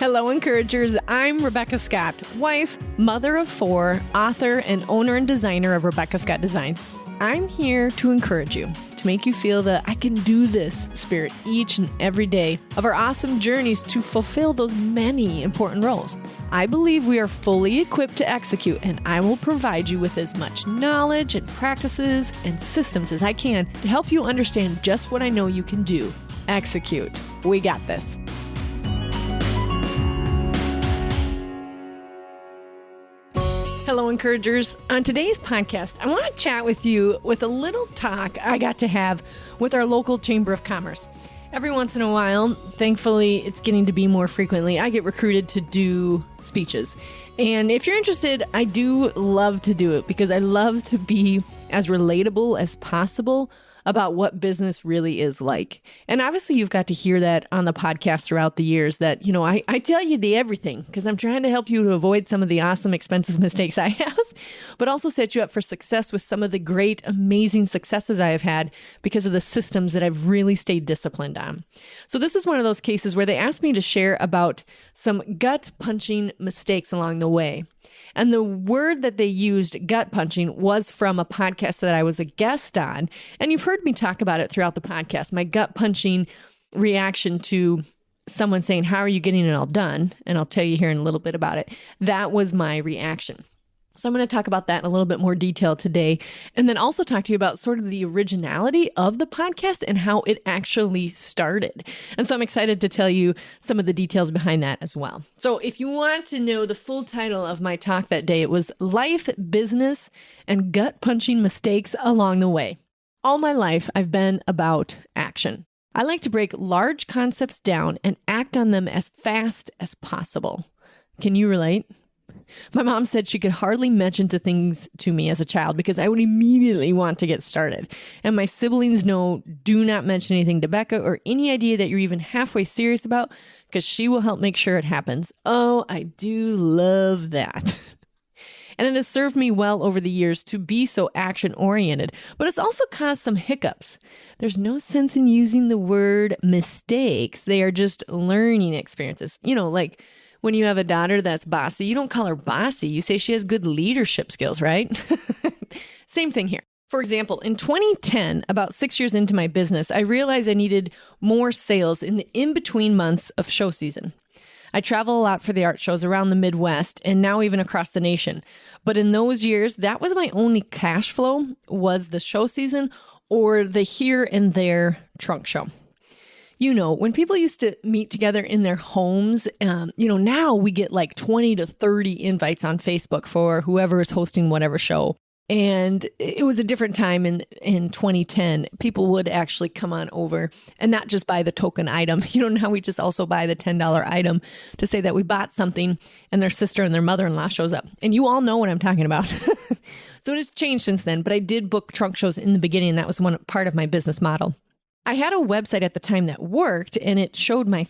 Hello, encouragers. I'm Rebekah Scott, wife, mother of 4, author, and owner and designer of Rebekah Scott Designs. I'm here to encourage you, to make you feel the I can do this spirit each and every day of our awesome journeys to fulfill those many important roles. I believe we are fully equipped to execute, and I will provide you with as much knowledge and practices and systems as I can to help you understand just what I know you can do. Execute. We got this. Hello, encouragers. On today's podcast, I want to chat with you with a little talk I got to have with our local Chamber of Commerce. Every once in a while, thankfully, it's getting to be more frequently, I get recruited to do speeches. And if you're interested, I do love to do it because I love to be as relatable as possible about what business really is like. And obviously, you've got to hear that on the podcast throughout the years that, I tell you the everything because I'm trying to help you to avoid some of the awesome, expensive mistakes I have, but also set you up for success with some of the great, amazing successes I have had because of the systems that I've really stayed disciplined on. So this is one of those cases where they asked me to share about some gut-punching mistakes along the way. And the word that they used, gut punching, was from a podcast that I was a guest on. And you've heard me talk about it throughout the podcast, my gut punching reaction to someone saying, how are you getting it all done? And I'll tell you here in a little bit about it. That was my reaction. So I'm going to talk about that in a little bit more detail today, and then also talk to you about sort of the originality of the podcast and how it actually started. And so I'm excited to tell you some of the details behind that as well. So if you want to know the full title of my talk that day, it was Life, Business, and Gut-Punching Mistakes Along the Way. All my life, I've been about action. I like to break large concepts down and act on them as fast as possible. Can you relate? My mom said she could hardly mention things to me as a child because I would immediately want to get started. And my siblings know, do not mention anything to Becca or any idea that you're even halfway serious about because she will help make sure it happens. Oh, I do love that. And it has served me well over the years to be so action-oriented, but it's also caused some hiccups. There's no sense in using the word mistakes. They are just learning experiences. Like when you have a daughter that's bossy, you don't call her bossy. You say she has good leadership skills, right? Same thing here. For example, in 2010, about 6 years into my business, I realized I needed more sales in the in-between months of show season. I travel a lot for the art shows around the Midwest and now even across the nation. But in those years, that was my only cash flow, was the show season or the here and there trunk show. When people used to meet together in their homes, now we get like 20 to 30 invites on Facebook for whoever is hosting whatever show. And it was a different time in 2010. People would actually come on over and not just buy the token item. Now we just also buy the $10 item to say that we bought something and their sister and their mother-in-law shows up. And you all know what I'm talking about. So it has changed since then, but I did book trunk shows in the beginning. And that was one part of my business model. I had a website at the time that worked and it showed my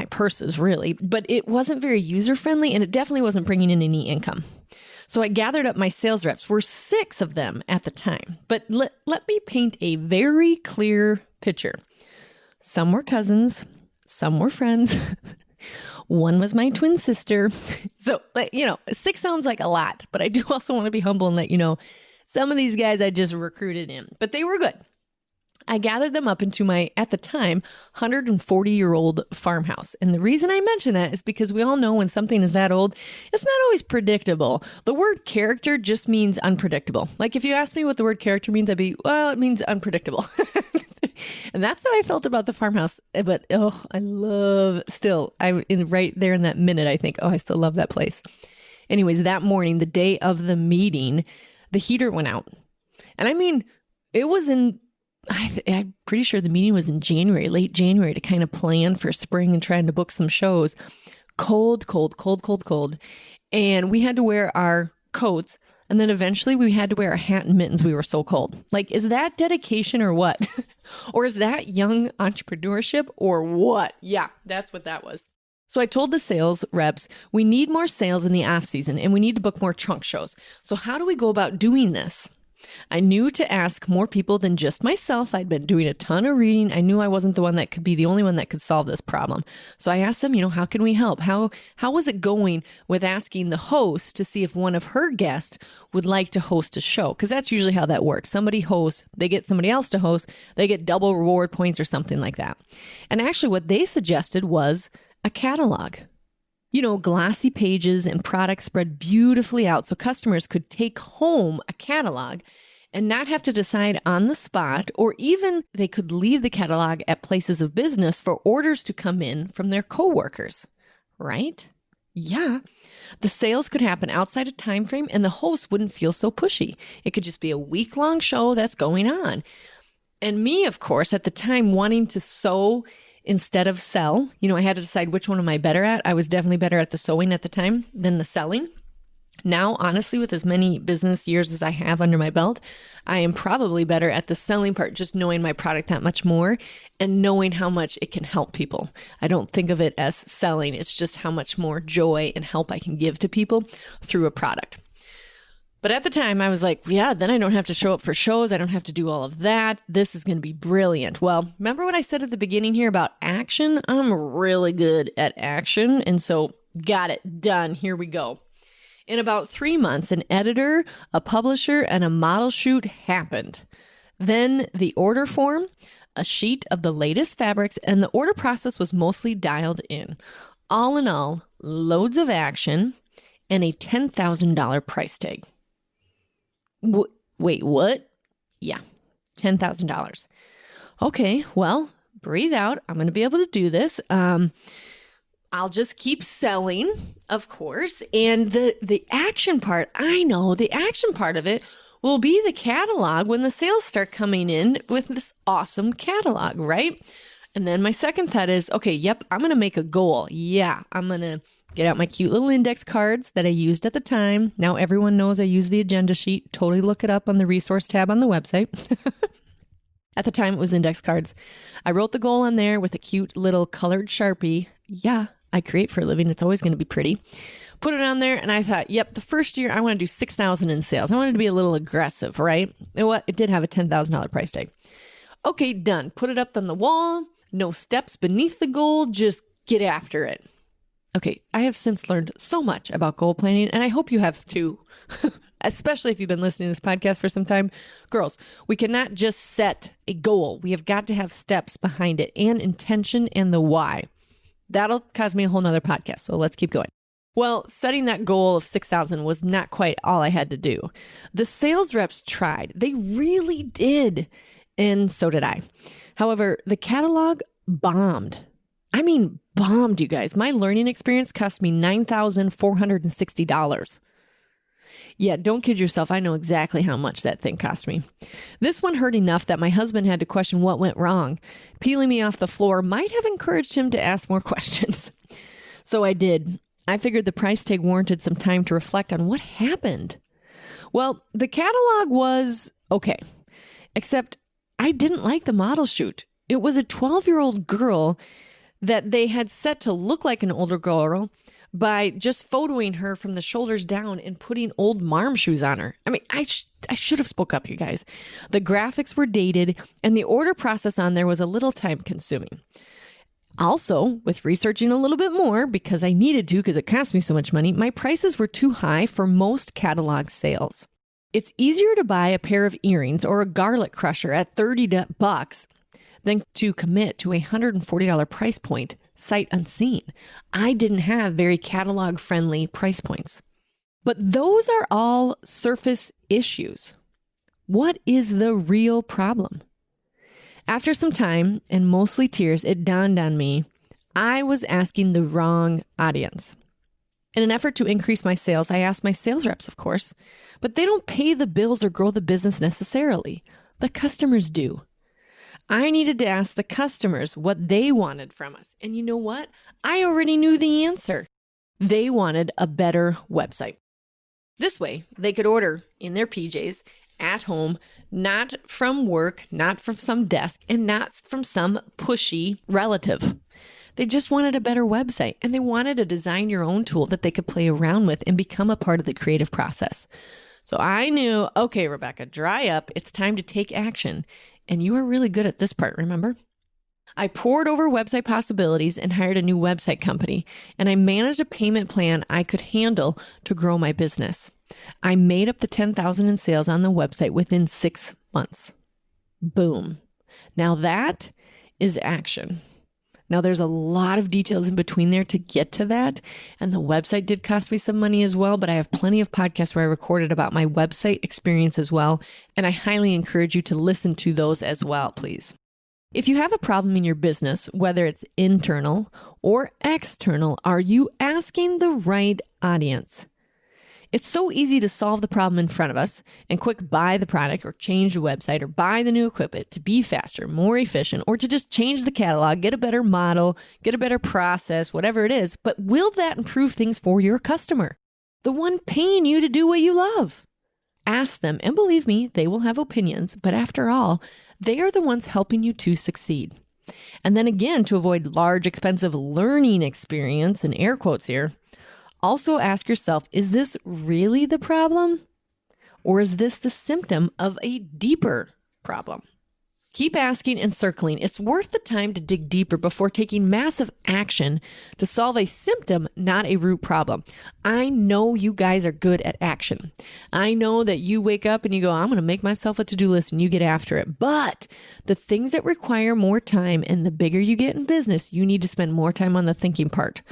purses really, but it wasn't very user-friendly and it definitely wasn't bringing in any income. So I gathered up my sales reps. We're 6 of them at the time, but let me paint a very clear picture. Some were cousins, some were friends. One was my twin sister. So, 6 sounds like a lot, but I do also want to be humble and let you know, some of these guys I just recruited in, but they were good. I gathered them up into my, at the time, 140-year-old farmhouse. And the reason I mention that is because we all know when something is that old, it's not always predictable. The word character just means unpredictable. Like if you ask me what the word character means, I'd be, it means unpredictable. And that's how I felt about the farmhouse. But, I love, still, right there in that minute, I think, I still love that place. Anyways, that morning, the day of the meeting, the heater went out. And it was I'm pretty sure the meeting was in January, late January, to kind of plan for spring and trying to book some shows. Cold. And we had to wear our coats. And then eventually we had to wear a hat and mittens. We were so cold. Like, is that dedication or what? Or is that young entrepreneurship or what? Yeah, that's what that was. So I told the sales reps, we need more sales in the off season and we need to book more trunk shows. So how do we go about doing this? I knew to ask more people than just myself. I'd been doing a ton of reading. I knew I wasn't the one that could be the only one that could solve this problem. So I asked them, how can we help? How was it going with asking the host to see if one of her guests would like to host a show? Because that's usually how that works. Somebody hosts, they get somebody else to host, they get double reward points or something like that. And actually what they suggested was a catalog. Glossy pages and products spread beautifully out so customers could take home a catalog and not have to decide on the spot, or even they could leave the catalog at places of business for orders to come in from their coworkers, right? Yeah. The sales could happen outside a time frame and the host wouldn't feel so pushy. It could just be a week-long show that's going on. And me, of course, at the time wanting to sew instead of sell, I had to decide which one am I better at. I was definitely better at the sewing at the time than the selling. Now, honestly, with as many business years as I have under my belt, I am probably better at the selling part, just knowing my product that much more and knowing how much it can help people. I don't think of it as selling. It's just how much more joy and help I can give to people through a product. But at the time, I was like, yeah, then I don't have to show up for shows. I don't have to do all of that. This is going to be brilliant. Well, remember what I said at the beginning here about action? I'm really good at action. And so got it done. Here we go. In about 3 months, an editor, a publisher, and a model shoot happened. Then the order form, a sheet of the latest fabrics, and the order process was mostly dialed in. All in all, loads of action and a $10,000 price tag. Wait, what? Yeah, $10,000. Okay, well, breathe out. I'm going to be able to do this. I'll just keep selling, of course. And the action part, I know the action part of it will be the catalog when the sales start coming in with this awesome catalog, right? And then my second thought is, okay, yep, I'm going to make a goal. Yeah, I'm going to get out my cute little index cards that I used at the time. Now everyone knows I use the agenda sheet. Totally look it up on the resource tab on the website. At the time, it was index cards. I wrote the goal on there with a cute little colored Sharpie. Yeah, I create for a living. It's always going to be pretty. Put it on there, and I thought, yep, the first year I want to do $6,000 in sales. I wanted to be a little aggressive, right? You know what? It did have a $10,000 price tag. Okay, done. Put it up on the wall. No steps beneath the goal. Just get after it. Okay, I have since learned so much about goal planning, and I hope you have too, especially if you've been listening to this podcast for some time. Girls, we cannot just set a goal. We have got to have steps behind it and intention and the why. That'll cause me a whole nother podcast, so let's keep going. Well, setting that goal of $6,000 was not quite all I had to do. The sales reps tried. They really did, and so did I. However, the catalog bombed. I mean, bombed, you guys. My learning experience cost me $9,460. Yeah, don't kid yourself. I know exactly how much that thing cost me. This one hurt enough that my husband had to question what went wrong. Peeling me off the floor might have encouraged him to ask more questions. So I did. I figured the price tag warranted some time to reflect on what happened. Well, the catalog was okay, except I didn't like the model shoot. It was a 12-year-old girl that they had set to look like an older girl by just photoing her from the shoulders down and putting old marm shoes on her. I mean, I should have spoke up, you guys. The graphics were dated and the order process on there was a little time consuming. Also, with researching a little bit more, because I needed to because it cost me so much money, my prices were too high for most catalog sales. It's easier to buy a pair of earrings or a garlic crusher at $30 than to commit to a $140 price point, sight unseen. I didn't have very catalog-friendly price points. But those are all surface issues. What is the real problem? After some time, and mostly tears, it dawned on me I was asking the wrong audience. In an effort to increase my sales, I asked my sales reps, of course, but they don't pay the bills or grow the business necessarily. The customers do. I needed to ask the customers what they wanted from us. And you know what? I already knew the answer. They wanted a better website. This way, they could order in their PJs at home, not from work, not from some desk, and not from some pushy relative. They just wanted a better website, and they wanted a design your own tool that they could play around with and become a part of the creative process. So I knew, okay, Rebekah, dry up. It's time to take action. And you are really good at this part, remember? I pored over website possibilities and hired a new website company, and I managed a payment plan I could handle to grow my business. I made up the $10,000 in sales on the website within 6 months. Boom. Now that is action. Now there's a lot of details in between there to get to that. And the website did cost me some money as well, but I have plenty of podcasts where I recorded about my website experience as well. And I highly encourage you to listen to those as well, please. If you have a problem in your business, whether it's internal or external, are you asking the right audience? It's so easy to solve the problem in front of us and quick buy the product or change the website or buy the new equipment to be faster, more efficient, or to just change the catalog, get a better model, get a better process, whatever it is. But will that improve things for your customer? The one paying you to do what you love? Ask them, and believe me, they will have opinions, but after all, they are the ones helping you to succeed. And then again, to avoid large, expensive learning experience, in air quotes here, also ask yourself, is this really the problem? Or is this the symptom of a deeper problem? Keep asking and circling. It's worth the time to dig deeper before taking massive action to solve a symptom, not a root problem. I know you guys are good at action. I know that you wake up and you go, I'm going to make myself a to-do list, and you get after it. But the things that require more time, and the bigger you get in business, you need to spend more time on the thinking part.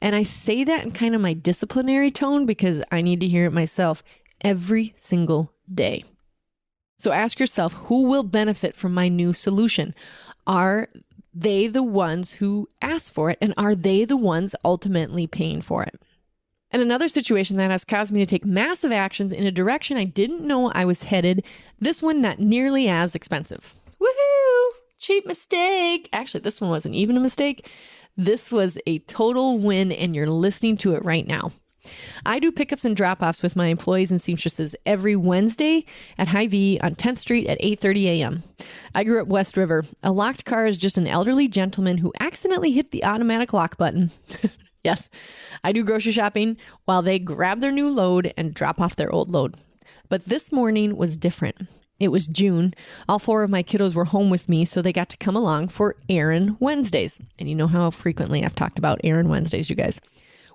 And I say that in kind of my disciplinary tone because I need to hear it myself every single day. So ask yourself, who will benefit from my new solution? Are they the ones who asked for it? And are they the ones ultimately paying for it? And another situation that has caused me to take massive actions in a direction I didn't know I was headed, this one not nearly as expensive. Woohoo! Cheap mistake. Actually, this one wasn't even a mistake. This was a total win, and you're listening to it right now. I do pickups and drop-offs with my employees and seamstresses every Wednesday at Hy-Vee on 10th Street at 8:30 a.m. I grew up West River. A locked car is just an elderly gentleman who accidentally hit the automatic lock button. Yes, I do grocery shopping while they grab their new load and drop off their old load. But this morning was different. It was June. All 4 of my kiddos were home with me, so they got to come along for Errand Wednesdays. And you know how frequently I've talked about Errand Wednesdays, you guys.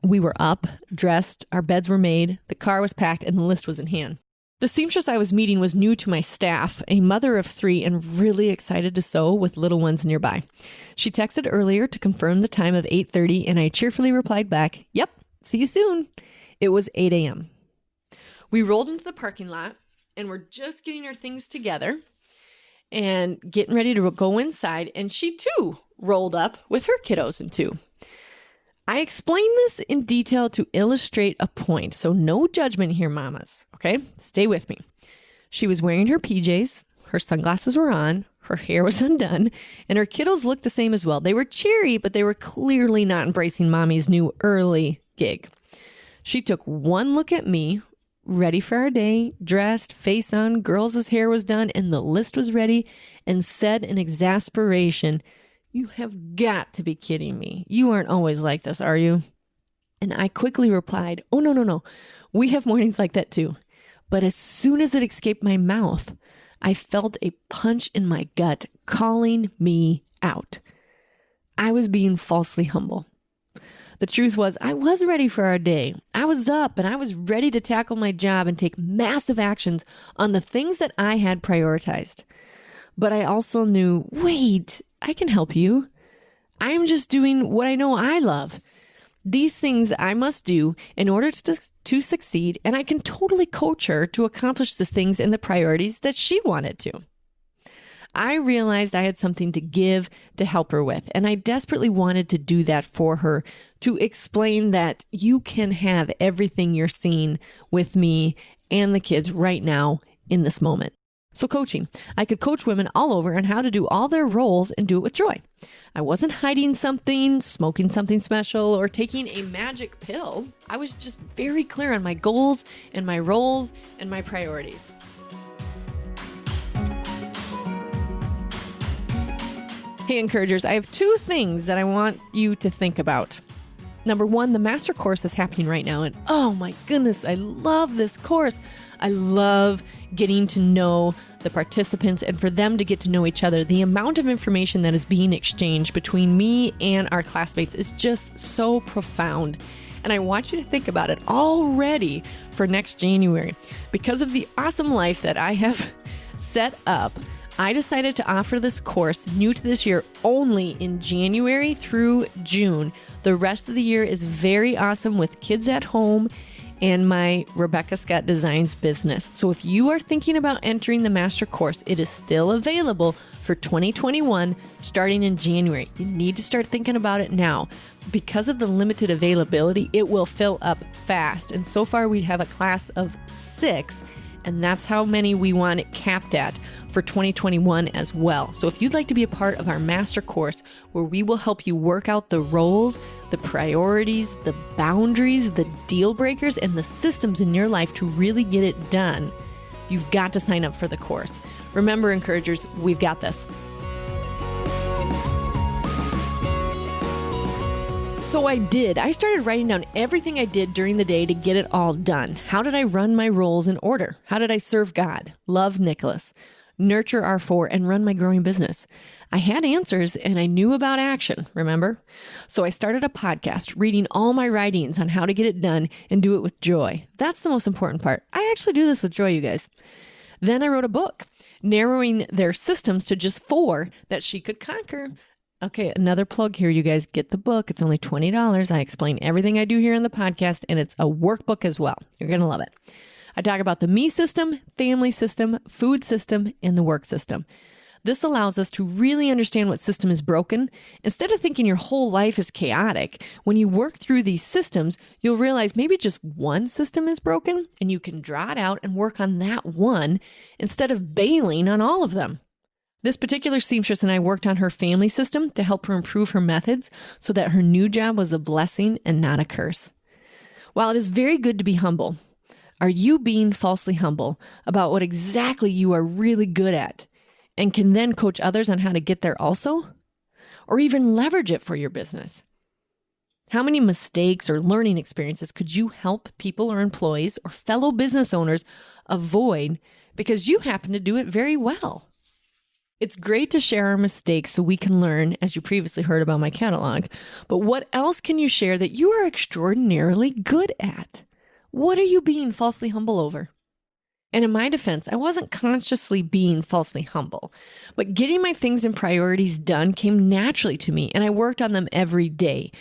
We were up, dressed, our beds were made, the car was packed, and the list was in hand. The seamstress I was meeting was new to my staff, a mother of 3, and really excited to sew with little ones nearby. She texted earlier to confirm the time of 8:30, and I cheerfully replied back, "Yep, see you soon." It was 8 a.m. We rolled into the parking lot, and we're just getting our things together and getting ready to go inside, and she too rolled up with her kiddos in 2. I explain this in detail to illustrate a point, so no judgment here, mamas, okay? Stay with me. She was wearing her PJs, her sunglasses were on, her hair was undone, and her kiddos looked the same as well. They were cheery, but they were clearly not embracing mommy's new early gig. She took one look at me, ready for our day, dressed, face on, girls' hair was done, and the list was ready, and said in exasperation, "You have got to be kidding me. You aren't always like this, are you?" And I quickly replied, "Oh, no. We have mornings like that too." But as soon as it escaped my mouth, I felt a punch in my gut calling me out. I was being falsely humble. The truth was, I was ready for our day. I was up and I was ready to tackle my job and take massive actions on the things that I had prioritized. But I also knew, wait, I can help you. I am just doing what I know I love. These things I must do in order to succeed, and I can totally coach her to accomplish the things and the priorities that she wanted to. I realized I had something to give to help her with, and I desperately wanted to do that for her, to explain that you can have everything you're seeing with me and the kids right now in this moment. So coaching. I could coach women all over on how to do all their roles and do it with joy. I wasn't hiding something, smoking something special, or taking a magic pill. I was just very clear on my goals and my roles and my priorities. Hey, encouragers, I have 2 things that I want you to think about. Number one, the master course is happening right now. And oh my goodness, I love this course. I love getting to know the participants and for them to get to know each other. The amount of information that is being exchanged between me and our classmates is just so profound. And I want you to think about it already for next January. Because of the awesome life that I have set up, I decided to offer this course new to this year only in January through June. The rest of the year is very awesome with kids at home and my Rebekah Scott Designs business. So if you are thinking about entering the master course, it is still available for 2021 starting in January. You need to start thinking about it now. Because of the limited availability, it will fill up fast. And so far we have a class of 6, and that's how many we want it capped at for 2021 as well. So if you'd like to be a part of our master course where we will help you work out the roles, the priorities, the boundaries, the deal breakers, and the systems in your life to really get it done, you've got to sign up for the course. Remember, encouragers, we've got this. So I started writing down everything I did during the day to get it all done. How did I run my roles in order? How did I serve God, love Nicholas, nurture our 4, and run my growing business? I had answers and I knew about action, remember? So I started a podcast, reading all my writings on how to get it done and do it with joy. That's the most important part. I actually do this with joy, you guys. Then I wrote a book, narrowing their systems to just 4 that she could conquer. Okay, another plug here, you guys. Get the book. It's only $20. I explain everything I do here in the podcast, and it's a workbook as well. You're going to love it. I talk about the me system, family system, food system, and the work system. This allows us to really understand what system is broken. Instead of thinking your whole life is chaotic, when you work through these systems, you'll realize maybe just one system is broken, and you can draw it out and work on that one instead of bailing on all of them. This particular seamstress and I worked on her family system to help her improve her methods so that her new job was a blessing and not a curse. While it is very good to be humble, are you being falsely humble about what exactly you are really good at and can then coach others on how to get there also? Or even leverage it for your business? How many mistakes or learning experiences could you help people or employees or fellow business owners avoid because you happen to do it very well? It's great to share our mistakes so we can learn, as you previously heard about my catalog. But what else can you share that you are extraordinarily good at? What are you being falsely humble over? And in my defense, I wasn't consciously being falsely humble, but getting my things and priorities done came naturally to me, and I worked on them every day.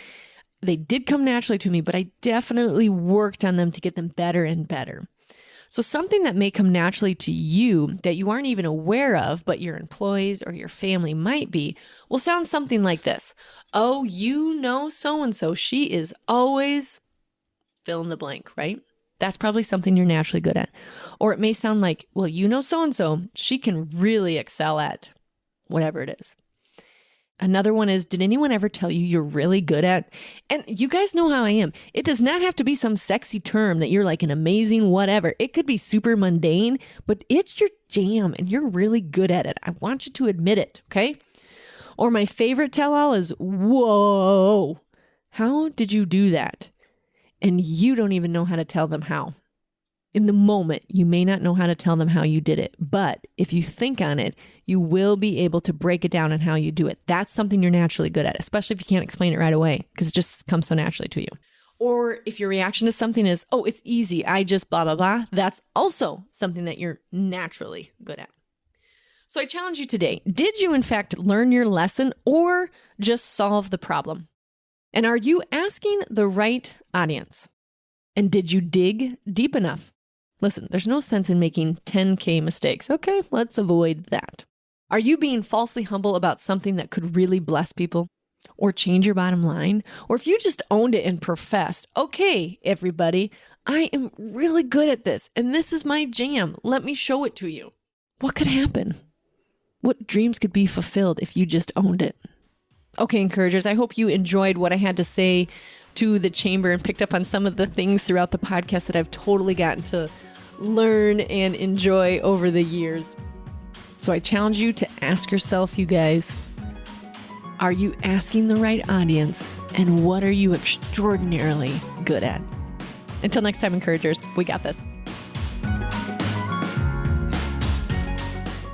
They did come naturally to me, but I definitely worked on them to get them better and better. So something that may come naturally to you that you aren't even aware of, but your employees or your family might be, will sound something like this. Oh, you know so-and-so, she is always fill in the blank, right? That's probably something you're naturally good at. Or it may sound like, well, you know so-and-so, she can really excel at whatever it is. Another one is, did anyone ever tell you you're really good at? And you guys know how I am. It does not have to be some sexy term that you're like an amazing whatever. It could be super mundane, but it's your jam and you're really good at it. I want you to admit it, okay? Or my favorite tell-all is, whoa, how did you do that? And you don't even know how to tell them how. In the moment, you may not know how to tell them how you did it, but if you think on it, you will be able to break it down on how you do it. That's something you're naturally good at, especially if you can't explain it right away, because it just comes so naturally to you. Or if your reaction to something is, oh, it's easy, I just blah, blah, blah, that's also something that you're naturally good at. So I challenge you today, did you in fact learn your lesson or just solve the problem? And are you asking the right audience? And did you dig deep enough? Listen, there's no sense in making 10K mistakes. Okay, let's avoid that. Are you being falsely humble about something that could really bless people or change your bottom line? Or if you just owned it and professed, okay, everybody, I am really good at this and this is my jam. Let me show it to you. What could happen? What dreams could be fulfilled if you just owned it? Okay, encouragers, I hope you enjoyed what I had to say to the chamber and picked up on some of the things throughout the podcast that I've totally gotten to learn and enjoy over the years. So I challenge you to ask yourself, you guys, are you asking the right audience And what are you extraordinarily good at? Until next time, encouragers, we got this.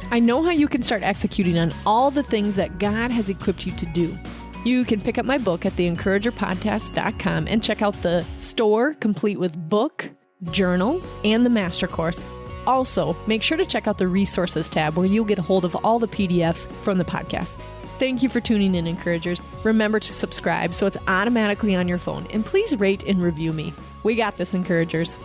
I know how you can start executing on all the things that God has equipped you to do. You can pick up my book at theencouragerpodcast.com and check out the store complete with book, journal, and the master course. Also, make sure to check out the resources tab where you'll get a hold of all the PDFs from the podcast. Thank you for tuning in, encouragers. Remember to subscribe so it's automatically on your phone. And please rate and review me. We got this, encouragers.